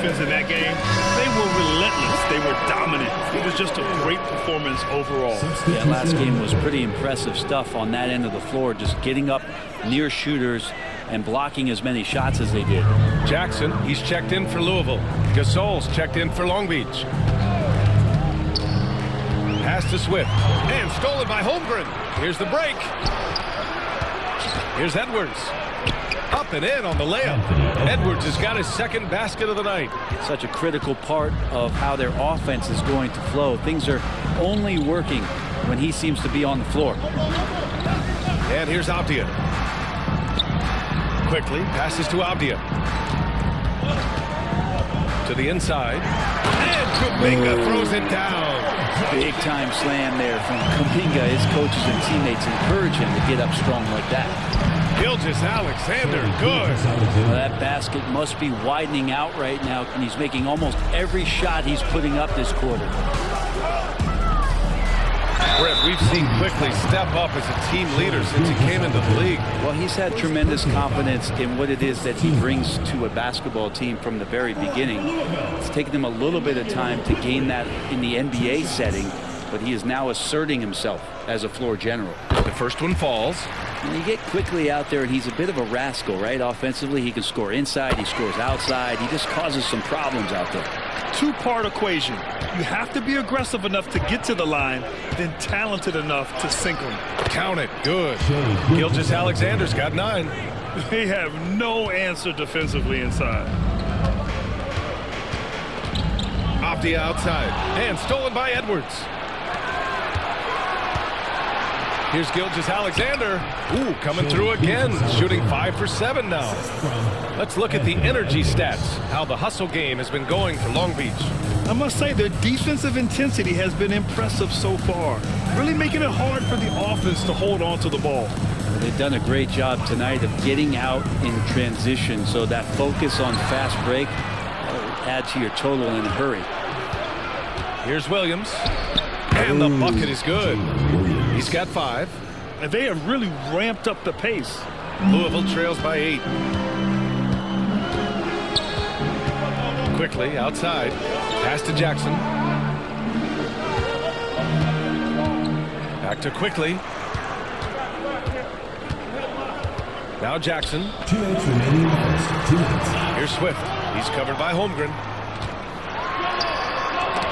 defense in that game. They were relentless. They were dominant. It was just a great performance overall. Yeah, last game was pretty impressive stuff on that end of the floor, just getting up near shooters and blocking as many shots as they did. Jackson, he's checked in for Louisville. Gasol's checked in for Long Beach. Pass to Swift. And stolen by Holmgren. Here's the break. Here's Edwards. Up and in on the layup. Edwards has got his second basket of the night. Such a critical part of how their offense is going to flow. Things are only working when he seems to be on the floor. And here's Abdia. Quickly passes to Abdia. To the inside. And Kuminga throws it down. Big time slam there from Kuminga. His coaches and teammates encourage him to get up strong like that. Gilgeous-Alexander, good. Well, that basket must be widening out right now, and he's making almost every shot he's putting up this quarter. Brett, we've seen Quickly step up as a team leader since he came into the league. Well, he's had tremendous confidence in what it is that he brings to a basketball team from the very beginning. It's taken him a little bit of time to gain that in the NBA setting, but he is now asserting himself as a floor general. The first one falls. And you get Quickly out there, and he's a bit of a rascal, right? Offensively, he can score inside, he scores outside. He just causes some problems out there. Two-part equation. You have to be aggressive enough to get to the line, then talented enough to sink them. Count it. Good. Gilgeous-Alexander's got 9. They have no answer defensively inside. Abdia outside. And stolen by Edwards. Here's Gilgeous-Alexander. Ooh, coming through again. Shooting 5 for 7 now. Let's look at the energy stats. How the hustle game has been going for Long Beach. I must say their defensive intensity has been impressive so far. Really making it hard for the offense to hold on to the ball. They've done a great job tonight of getting out in transition, so that focus on fast break will add to your total in a hurry. Here's Williams. And the bucket is good. He's got 5. And they have really ramped up the pace. Louisville trails by 8. Quickly outside. Pass to Jackson. Back to Quickly. Now Jackson. 2 minutes remaining. 2 minutes. Here's Swift. He's covered by Holmgren.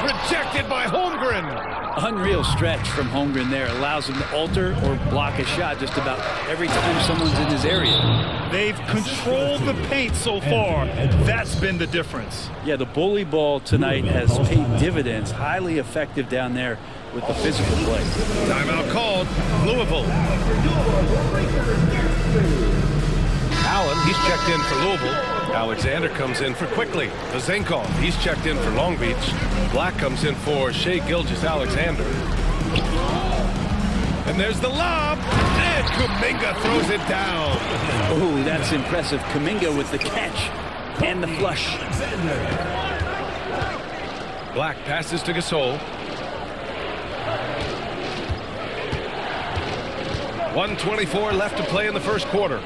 Rejected by Holmgren. Unreal stretch from Holmgren there. Allows him to alter or block a shot just about every time someone's in his area. They've controlled the paint so far. That's been the difference. Yeah, the bully ball tonight has paid dividends. Highly effective down there with the physical play. Timeout called. Louisville. Allen, he's checked in for Louisville. Alexander comes in for Quickly. Vazenkov, he's checked in for Long Beach. Black comes in for Shai Gilgeous-Alexander. And there's the lob. And Kuminga throws it down. Oh, that's impressive. Kuminga with the catch and the flush. Black passes to Gasol. 1:24 left to play in the first quarter.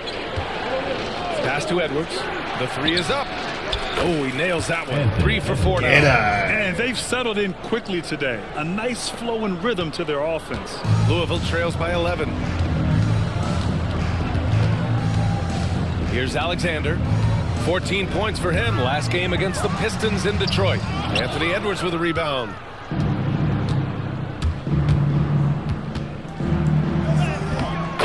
Pass to Edwards. The 3 is up. Oh, he nails that one. 3 for 4 now. And they've settled in quickly today. A nice flow and rhythm to their offense. Louisville trails by 11. Here's Alexander. 14 points for him last game against the Pistons in Detroit. Anthony Edwards with a rebound.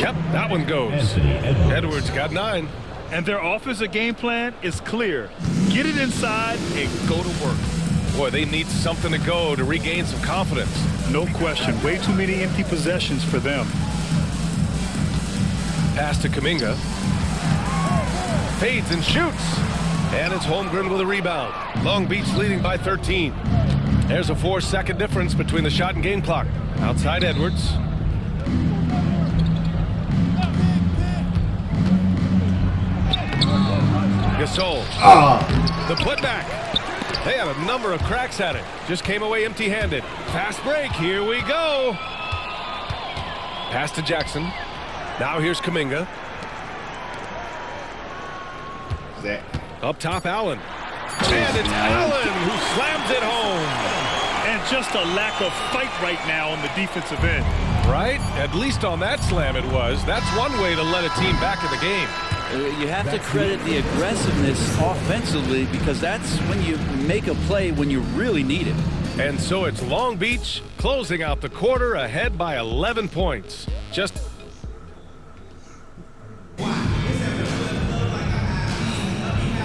Yep, that one goes. Edwards got 9. And their offensive game plan is clear. Get it inside and go to work. Boy, they need something to go to regain some confidence. No question. Way too many empty possessions for them. Pass to Kuminga. Fades and shoots. And it's Holmgren with a rebound. Long Beach leading by 13. There's a 4-second difference between the shot and game clock. Outside Edwards. Gasol. The putback. They had a number of cracks at it. Just came away empty-handed. Fast break. Here we go. Pass to Jackson. Now here's Kuminga. Up top, Allen. And it's Allen who slams it home. And just a lack of fight right now on the defensive end. Right? At least on that slam it was. That's one way to let a team back in the game. You have to credit the aggressiveness offensively, because that's when you make a play when you really need it. And so it's Long Beach closing out the quarter ahead by 11 points.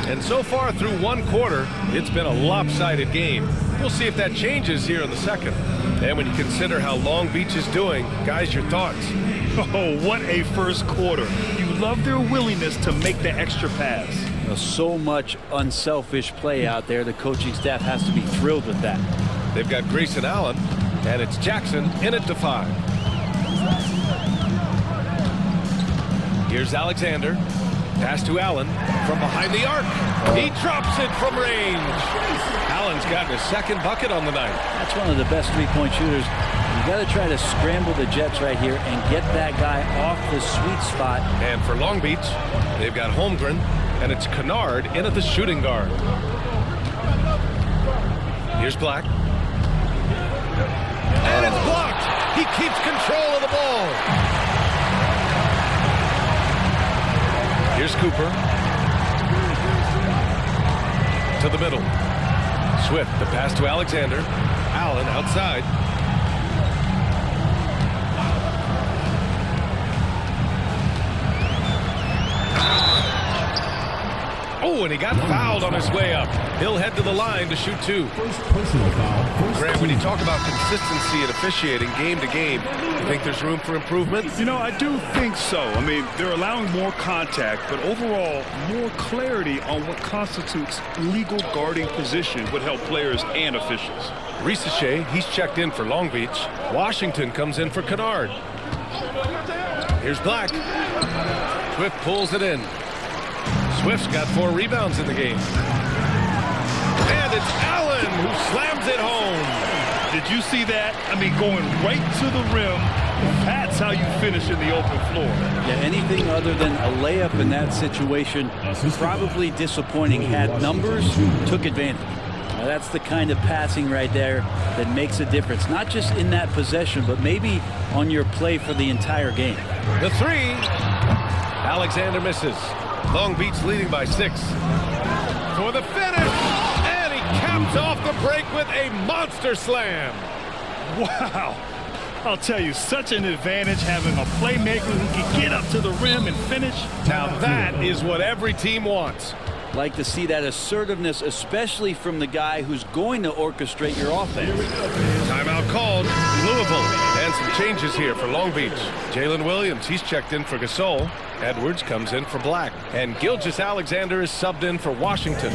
And so far through one quarter, it's been a lopsided game. We'll see if that changes here in the second. And when you consider how Long Beach is doing, guys, your thoughts? Oh, what a first quarter. You love their willingness to make the extra pass. So much unselfish play out there. The coaching staff has to be thrilled with that. They've got Grayson Allen, and it's Jackson in it to 5. Here's Alexander. Pass to Allen from behind the arc. He drops it from range. Allen's gotten his second bucket on the night. That's one of the best three-point shooters. You got to try to scramble the Jets right here and get that guy off the sweet spot. And for Long Beach, they've got Holmgren, and it's Kennard in at the shooting guard. Here's Black. And it's blocked. He keeps control of the ball. Here's Cooper. To the middle. Swift, the pass to Alexander. Allen outside. Oh, and he got fouled on his way up. He'll head to the line to shoot 2. First personal foul. Graham, when you talk about consistency and officiating game to game, you think there's room for improvement? You know, I do think so. I mean, they're allowing more contact, but overall, more clarity on what constitutes legal guarding position would help players and officials. Risache, he's checked in for Long Beach. Washington comes in for Kennard. Here's Black. Swift pulls it in. Swift's got 4 rebounds in the game. And it's Allen who slams it home. Did you see that? I mean, going right to the rim. That's how you finish in the open floor. Yeah, anything other than a layup in that situation, probably disappointing. Had numbers, took advantage. Now, that's the kind of passing right there that makes a difference, not just in that possession, but maybe on your play for the entire game. The 3. Alexander misses. Long Beach leading by 6. For the finish. And he caps off the break with a monster slam. Wow. I'll tell you, such an advantage having a playmaker who can get up to the rim and finish. Now that is what every team wants. Like to see that assertiveness, especially from the guy who's going to orchestrate your offense. Timeout called. Louisville. And some changes here for Long Beach. Jalen Williams, he's checked in for Gasol. Edwards comes in for Black. And Gilgeous Alexander is subbed in for Washington.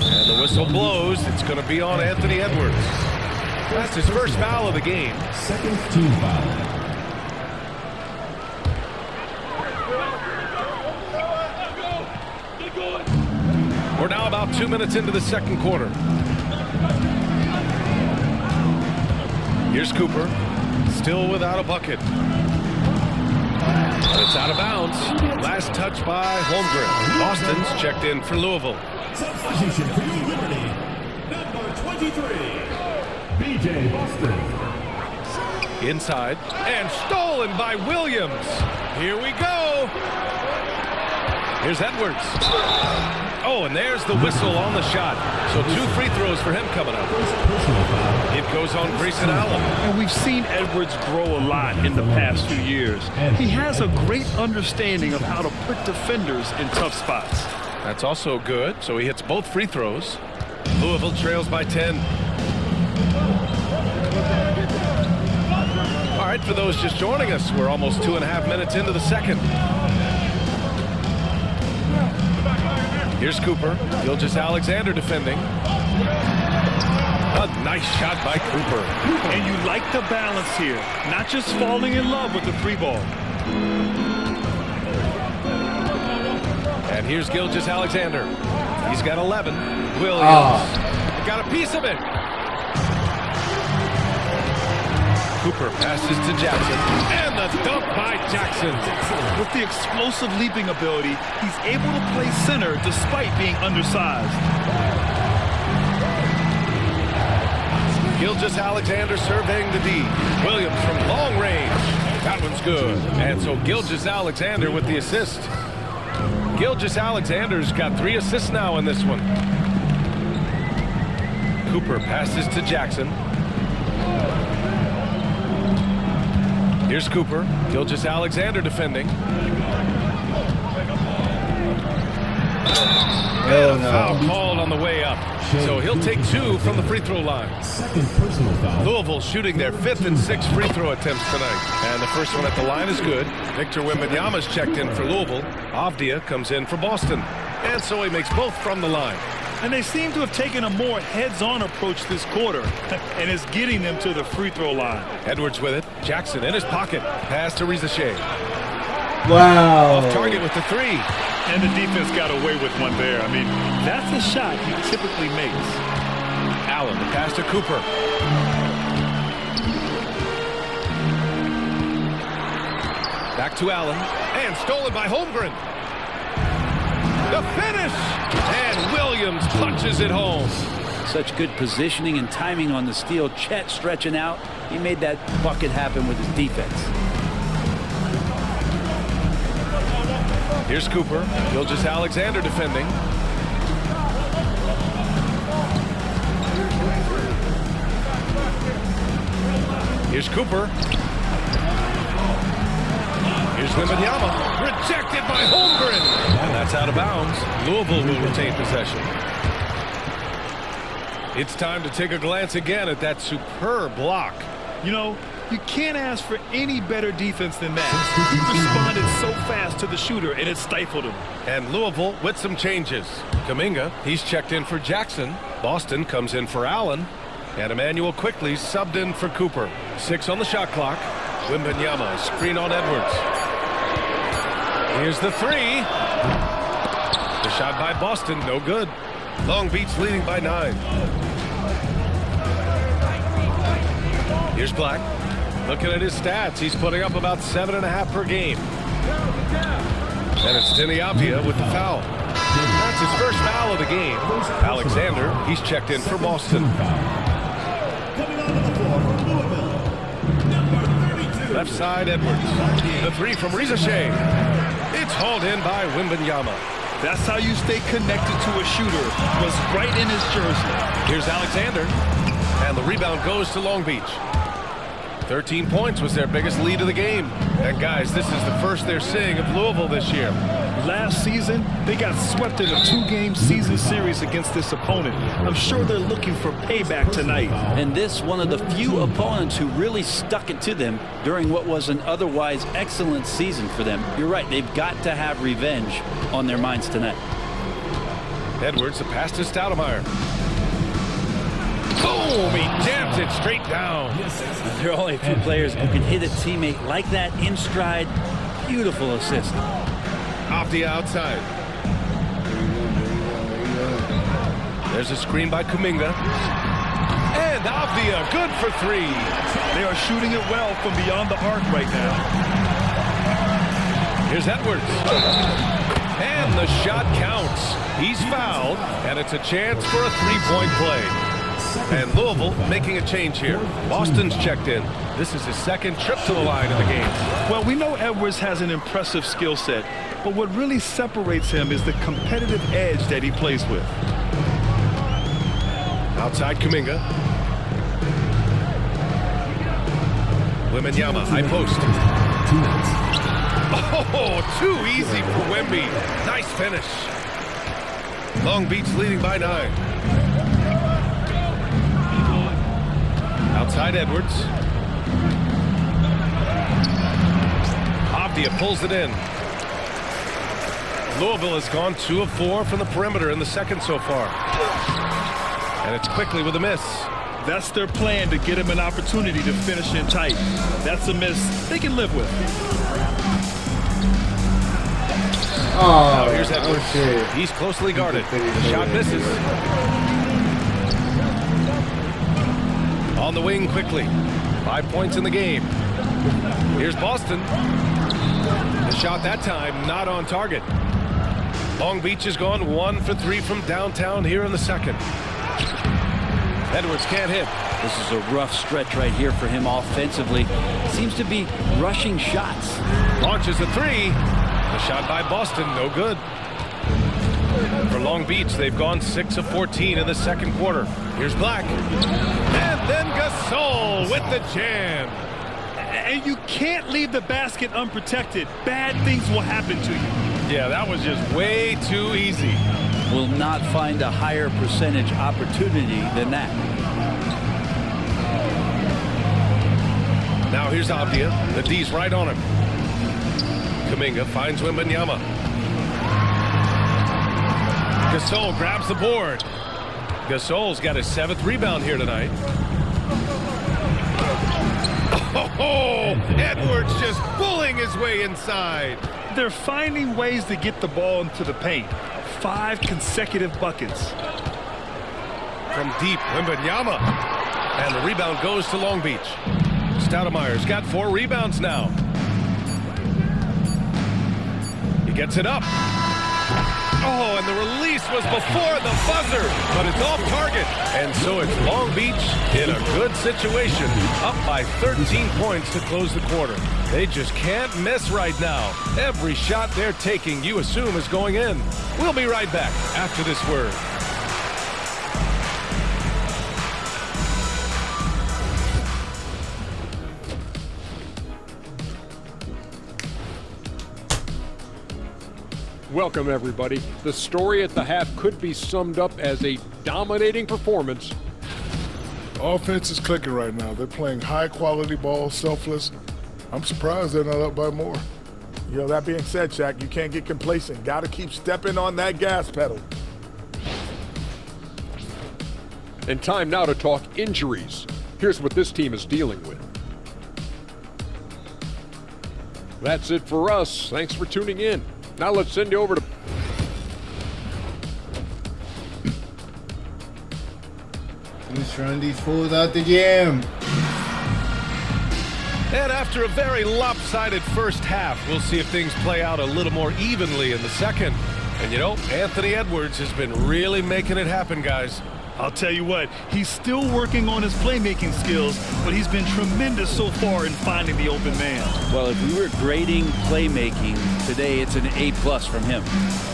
And the whistle blows. It's going to be on Anthony Edwards. That's his first foul of the game. Second team foul. We're now about 2 minutes into the second quarter. Here's Cooper, still without a bucket. But it's out of bounds. Last touch by Holmgren. Boston's checked in for Louisville. Substitution for New Liberty. Number 23. B.J. Boston. Inside and stolen by Williams. Here we go. Here's Edwards. Oh, and there's the whistle on the shot. So 2 free throws for him coming up. It goes on Grayson Allen. And we've seen Edwards grow a lot in the past few years. He has a great understanding of how to put defenders in tough spots. That's also good. So he hits both free throws. Louisville trails by 10. All right, for those just joining us, we're almost 2.5 minutes into the second. Here's Cooper. Gilgeous Alexander defending. A nice shot by Cooper. And you like the balance here. Not just falling in love with the 3 ball. And here's Gilgeous Alexander. He's got 11. Williams got a piece of it. Cooper passes to Jackson. And the dunk by Jackson. With the explosive leaping ability, he's able to play center despite being undersized. Gilgeous-Alexander surveying the D. Williams from long range. That one's good. And so Gilgeous-Alexander with the assist. Gilgeous-Alexander's got 3 assists now in this one. Cooper passes to Jackson. Here's Cooper. Gilgeous-Alexander defending. And a foul called on the way up. So he'll take 2 from the free throw line. Second personal foul. Louisville shooting their 5th and 6th free throw attempts tonight. And the first one at the line is good. Victor Wembanyama's checked in for Louisville. Avdia comes in for Boston. And so he makes both from the line. And they seem to have taken a more heads-on approach this quarter, and it's getting them to the free throw line. Edwards with it. Jackson in his pocket. Pass to Rizachet. Wow. Off target with the 3. And the defense got away with one there. I mean, that's a shot he typically makes. Allen, the pass to Cooper. Back to Allen. And stolen by Holmgren. The finish! And Williams punches it home. Such good positioning and timing on the steal. Chet stretching out. He made that bucket happen with his defense. Here's Cooper. Gilgeous-Alexander defending. Here's Cooper. Here's Wembanyama. Rejected by Holmgren. And that's out of bounds. Louisville will retain possession. It's time to take a glance again at that superb block. You know, you can't ask for any better defense than that. He responded so fast to the shooter, and it stifled him. And Louisville with some changes. Kuminga, he's checked in for Jackson. Boston comes in for Allen. And Emmanuel quickly subbed in for Cooper. 6 on the shot clock. Wembanyama, screen on Edwards. Here's the 3. The shot by Boston, no good. Long Beach leading by 9. Here's Black. Looking at his stats, he's putting up about 7.5 per game. And it's Denny Avdia with the foul. That's his first foul of the game. Alexander, he's checked in for Boston. Left side, Edwards. The 3 from Rizachet. It's hauled in by Wembanyama. That's how you stay connected to a shooter. Was right in his jersey. Here's Alexander. And the rebound goes to Long Beach. 13 points was their biggest lead of the game. And guys, this is the first they're seeing of Louisville this year. Last season, they got swept in a 2-game season series against this opponent. I'm sure they're looking for payback tonight. And this one of the few opponents who really stuck it to them during what was an otherwise excellent season for them. You're right, they've got to have revenge on their minds tonight. Edwards, a pass to Stoudemire. Boom! He jams it straight down. There are only a few players who can hit a teammate like that in stride. Beautiful assist. Off the outside. There's a screen by Kuminga. And Avdia, good for 3. They are shooting it well from beyond the arc right now. Here's Edwards. And the shot counts. He's fouled, and it's a chance for a 3-point play. And Louisville making a change here. Boston's checked in. This is his 2nd trip to the line in the game. Well, we know Edwards has an impressive skill set, but what really separates him is the competitive edge that he plays with. Outside Kuminga. Wembanyama, high post. Oh, too easy for Wemby. Nice finish. Long Beach leading by 9. Outside Edwards. Avdia pulls it in. Louisville has gone 2 of 4 from the perimeter in the second so far. And it's quickly with a miss. That's their plan, to get him an opportunity to finish in tight. That's a miss they can live with. Now here's Edwards. Okay. He's closely guarded. The shot misses. On the wing quickly. 5 points in the game. Here's Boston. The shot that time not on target. Long Beach has gone 1 for 3 from downtown here in the second. Edwards can't hit. This is a rough stretch right here for him offensively. Seems to be rushing shots. Launches a 3. The shot by Boston, no good. For Long Beach, they've gone 6 of 14 in the second quarter. Here's Black. And then Gasol with the jam. And you can't leave the basket unprotected. Bad things will happen to you. Yeah, that was just way too easy. Will not find a higher percentage opportunity than that. Now here's Abdia. The D's right on him. Kuminga finds Wembanyama. Gasol grabs the board. Gasol's got his 7th rebound here tonight. Oh, Edwards just pulling his way inside. They're finding ways to get the ball into the paint. 5 consecutive buckets. From deep, Wembanyama. And the rebound goes to Long Beach. Stoudemire's got 4 rebounds now. He gets it up. Oh, and the release was before the buzzer, but it's off target. And so it's Long Beach in a good situation, up by 13 points to close the quarter. They just can't miss right now. Every shot they're taking, you assume, is going in. We'll be right back after this word. Welcome, everybody. The story at the half could be summed up as a dominating performance. Offense is clicking right now. They're playing high-quality ball, selfless. I'm surprised they're not up by more. You know, that being said, Shaq, you can't get complacent. Got to keep stepping on that gas pedal. And time now to talk injuries. Here's what this team is dealing with. That's it for us. Thanks for tuning in. Now let's send you over to... Who's trying these fools out the gym? And after a very lopsided first half, we'll see if things play out a little more evenly in the second. And you know, Anthony Edwards has been really making it happen, guys. I'll tell you what, he's still working on his playmaking skills, but he's been tremendous so far in finding the open man. Well, if we were grading playmaking today, it's an A+ from him.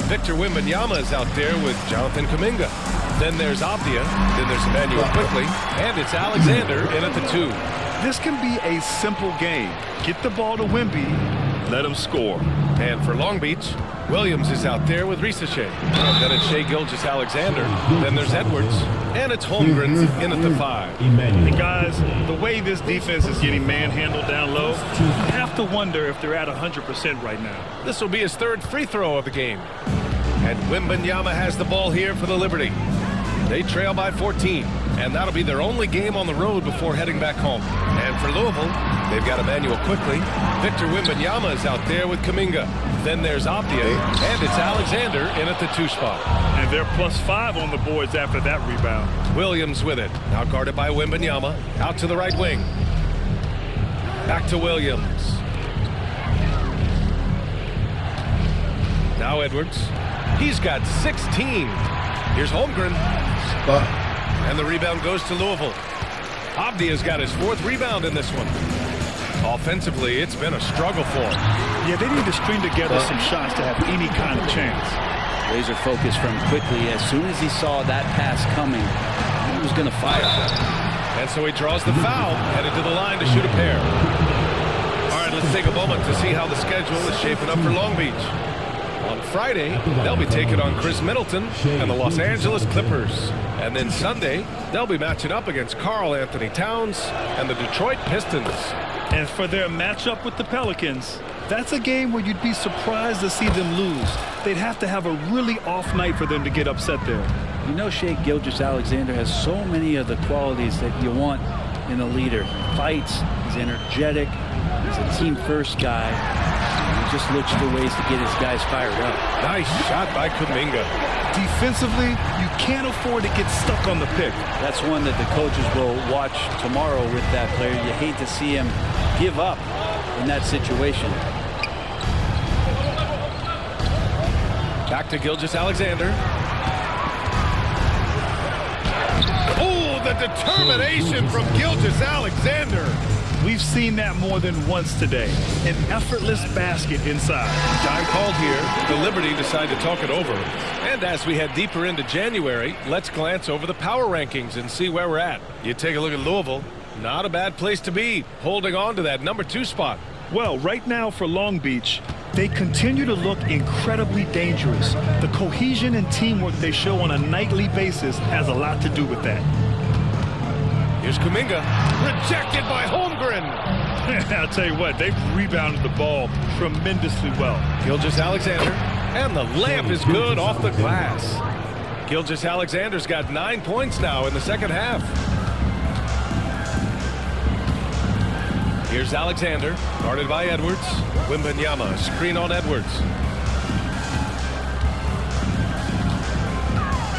Victor Wembanyama is out there with Jonathan Kuminga. Then there's Abdia, then there's Emmanuel Quickly, and it's Alexander in at the 2. This can be a simple game. Get the ball to Wemby, let him score. And for Long Beach, Williams is out there with Risache. Then it's Shai Gilgeous-Alexander. Then there's Edwards. And it's Holmgren in at the 5. And guys, the way this defense is getting manhandled down low, you have to wonder if they're at 100% right now. This will be his 3rd free throw of the game. And Wembanyama has the ball here for the Liberty. They trail by 14, and that'll be their only game on the road before heading back home. And for Louisville, they've got Emmanuel Quickly. Victor Wembanyama is out there with Kuminga. Then there's Abdia, and it's Alexander in at the 2 spot. And they're +5 on the boards after that rebound. Williams with it, now guarded by Wembanyama, out to the right wing. Back to Williams. Now Edwards. He's got 16. Here's Holmgren. And the rebound goes to Louisville. Abdia's got his 4th rebound in this one. Offensively, it's been a struggle for him. Yeah, they need to string together some shots to have any kind of chance. Laser focus from Quickly. As soon as he saw that pass coming, he was going to fire. And so he draws the foul, headed to the line to shoot a pair. All right, let's take a moment to see how the schedule is shaping up for Long Beach. On Friday, they'll be taking on Chris Middleton and the Los Angeles Clippers. And then Sunday, they'll be matching up against Karl Anthony Towns and the Detroit Pistons. And for their matchup with the Pelicans, that's a game where you'd be surprised to see them lose. They'd have to have a really off night for them to get upset there. You know, Shai Gilgeous-Alexander has so many of the qualities that you want in a leader. He fights, he's energetic, he's a team-first guy. just looks for ways to get his guys fired up. Nice shot by Kuminga. Defensively, you can't afford to get stuck on the pick. That's one that the coaches will watch tomorrow with that player. You hate to see him give up in that situation. Back to Gilgeous-Alexander. Oh, the determination from Gilgeous-Alexander. We've seen that more than once today. An effortless basket inside. Time called here. The Liberty decide to talk it over. And as we head deeper into January, let's glance over the power rankings and see where we're at. You take a look at Louisville. Not a bad place to be, holding on to that #2 spot. Well, right now for Long Beach, they continue to look incredibly dangerous. The cohesion and teamwork they show on a nightly basis has a lot to do with that. Here's Kuminga, rejected by Holmgren. I'll tell you what, they've rebounded the ball tremendously well. Gilgeous-Alexander, and the layup is good off the glass. Gilgeous-Alexander's got 9 points now in the second half. Here's Alexander, guarded by Edwards. Wembanyama, screen on Edwards.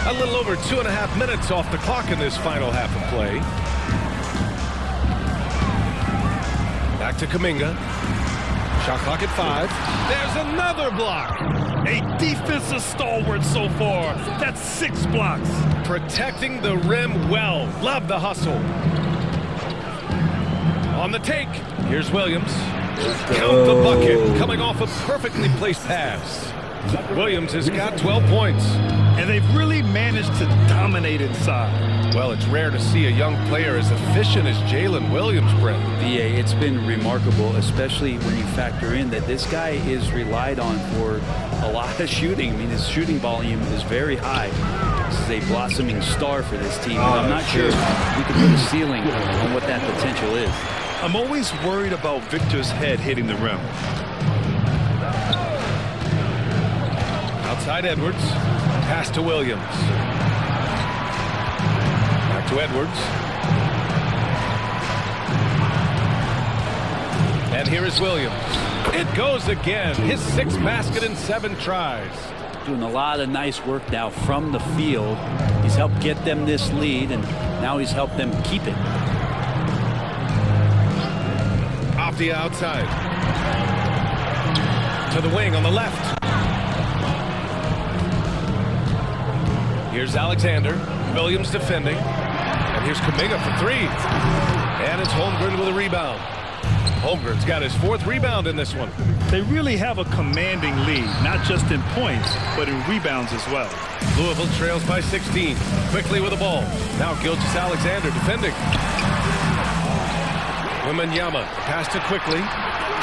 A little over 2.5 minutes off the clock in this final half of play. Back to Kuminga. Shot clock at 5. There's another block. A defensive stalwart so far. That's 6 blocks. Protecting the rim well. Love the hustle. On the take, here's Williams. Count the bucket, coming off a perfectly placed pass. Williams has got 12 points. And they've really managed to dominate inside. Well, it's rare to see a young player as efficient as Jalen Williams, Brent. VA, it's been remarkable, especially when you factor in that this guy is relied on for a lot of shooting. I mean, his shooting volume is very high. This is a blossoming star for this team. And I'm not sure we can put a ceiling on what that potential is. I'm always worried about Victor's head hitting the rim. Outside Edwards. Pass to Williams. Back to Edwards. And here is Williams. It goes again. His 6th basket in 7 tries. Doing a lot of nice work now from the field. He's helped get them this lead, and now he's helped them keep it. Off the outside. To the wing on the left. Here's Alexander. Williams defending. And here's Kuminga for 3. And it's Holmgren with a rebound. Holmgren's got his 4th rebound in this one. They really have a commanding lead, not just in points, but in rebounds as well. Louisville trails by 16. Quickly with the ball. Now Gilgeous-Alexander defending. Wembanyama, pass to Quickly.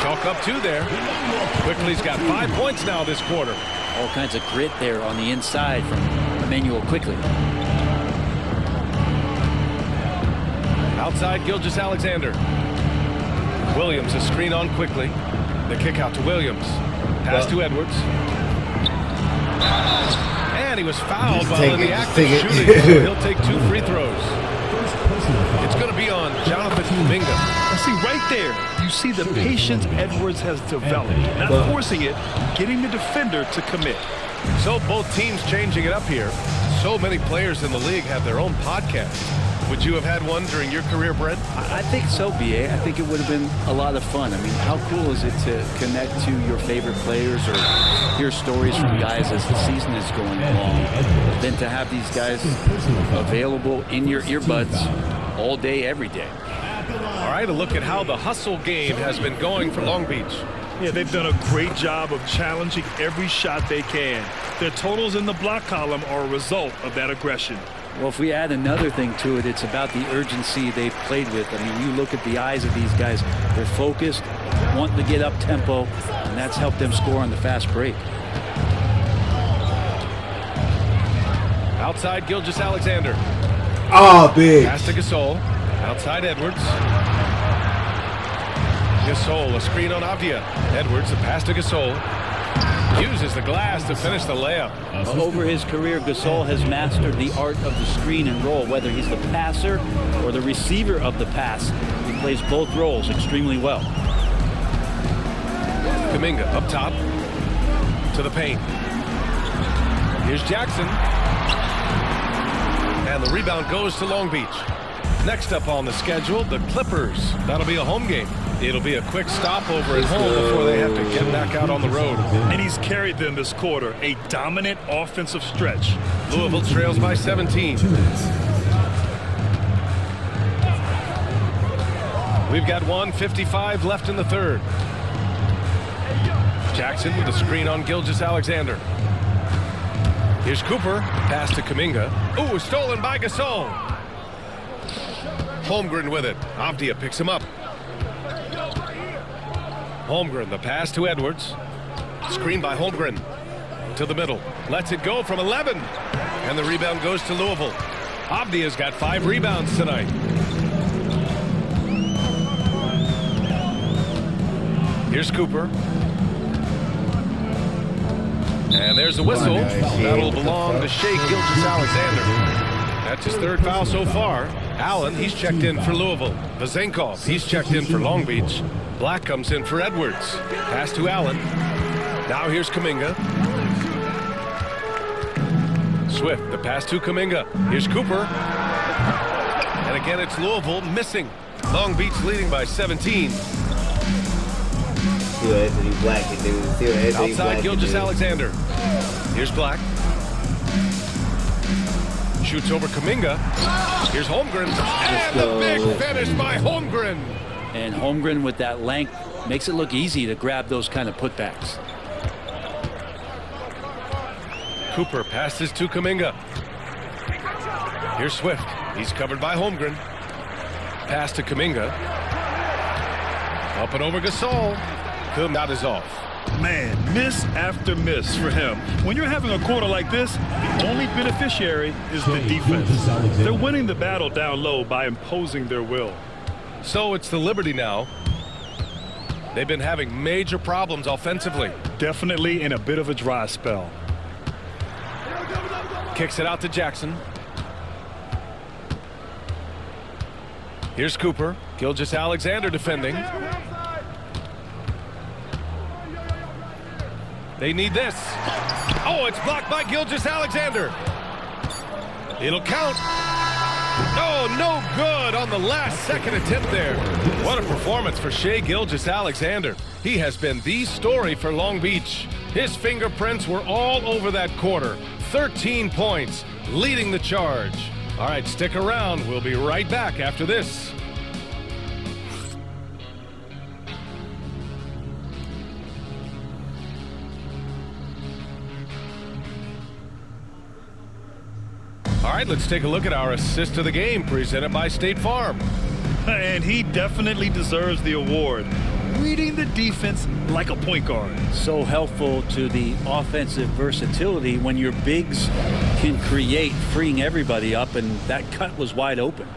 Chalk up 2 there. Quickly's got 5 points now this quarter. All kinds of grit there on the inside from Emmanuel Quickly. Outside Gilgeous-Alexander. Williams a screen on Quickly. The kick out to Williams. Pass to Edwards. And he was fouled while in the act of shooting. So he'll take 2 free throws. It's going to be on Jonathan Kuminga. See, right there, you see the patience Edwards has developed. Not forcing it, getting the defender to commit. So both teams changing it up here. So many players in the league have their own podcast. Would you have had one during your career, Brent? I think so, BA. I think it would have been a lot of fun. I mean, how cool is it to connect to your favorite players or hear stories from guys as the season is going along, than to have these guys available in your earbuds all day, every day. All right, a look at how the hustle game has been going for Long Beach. Yeah, they've done a great job of challenging every shot they can. Their totals in the block column are a result of that aggression. Well, if we add another thing to it, it's about the urgency they've played with. I mean, you look at the eyes of these guys. They're focused, wanting to get up tempo, and that's helped them score on the fast break. Outside Gilgeous-Alexander. Oh, big. Pass to Gasol. Outside Edwards. Gasol, a screen on Avdia. Edwards, a pass to Gasol. Uses the glass to finish the layup. Over his career, Gasol has mastered the art of the screen and roll, whether he's the passer or the receiver of the pass. He plays both roles extremely well. Kuminga up top to the paint. Here's Jackson. And the rebound goes to Long Beach. Next up on the schedule, the Clippers. That'll be a home game. It'll be a quick stop over at home before they have to get back out on the road. And he's carried them this quarter. A dominant offensive stretch. Louisville trails by 17. We've got 1:55 left in the third. Jackson with a screen on Gilgeous-Alexander. Here's Cooper. Pass to Kuminga. Ooh, stolen by Gasol. Holmgren with it. Avdia picks him up. Holmgren, the pass to Edwards. Screen by Holmgren. To the middle. Lets it go from 11. And the rebound goes to Louisville. Avdia's got 5 rebounds tonight. Here's Cooper. And there's the whistle. That'll belong to Shai Gilgeous-Alexander. That's his 3rd foul so far. Allen, he's checked in for Louisville. Vazenkov, he's checked in for Long Beach. Black comes in for Edwards. Pass to Allen. Now here's Kuminga. Swift, the pass to Kuminga. Here's Cooper. And again, it's Louisville missing. Long Beach leading by 17. Outside Gilgeous-Alexander. Here's Black. Shoots over Kuminga. Here's Holmgren. And the big finish by Holmgren. And Holmgren with that length makes it look easy to grab those kind of putbacks. Cooper passes to Kuminga. Here's Swift. He's covered by Holmgren. Pass to Kuminga. Up and over Gasol. That is off. Man, miss after miss for him. When you're having a quarter like this, the only beneficiary is the defense. They're winning the battle down low by imposing their will. So it's the Liberty now. They've been having major problems offensively. Definitely in a bit of a dry spell. Kicks it out to Jackson. Here's Cooper. Gilgeous-Alexander defending. They need this. Oh, it's blocked by Gilgeous-Alexander. It'll count. Oh, no good on the last second attempt there. What a performance for Shai Gilgeous-Alexander. He has been the story for Long Beach. His fingerprints were all over that quarter. 13 points, leading the charge. All right, stick around. We'll be right back after this. All right, let's take a look at our assist of the game presented by State Farm. And he definitely deserves the award. Reading the defense like a point guard. So helpful to the offensive versatility when your bigs can create, freeing everybody up, and that cut was wide open.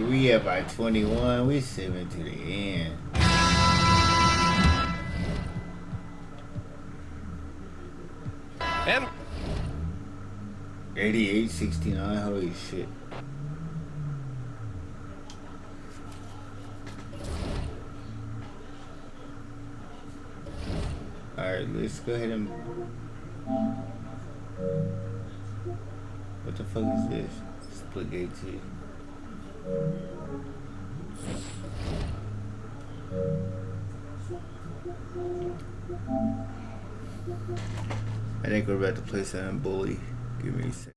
We up by 21. We 7 to the end. And 88-69. Holy shit. Alright, let's go ahead and... What the fuck is this? Split gate T. I think we're about to play some bully. Give me a sec.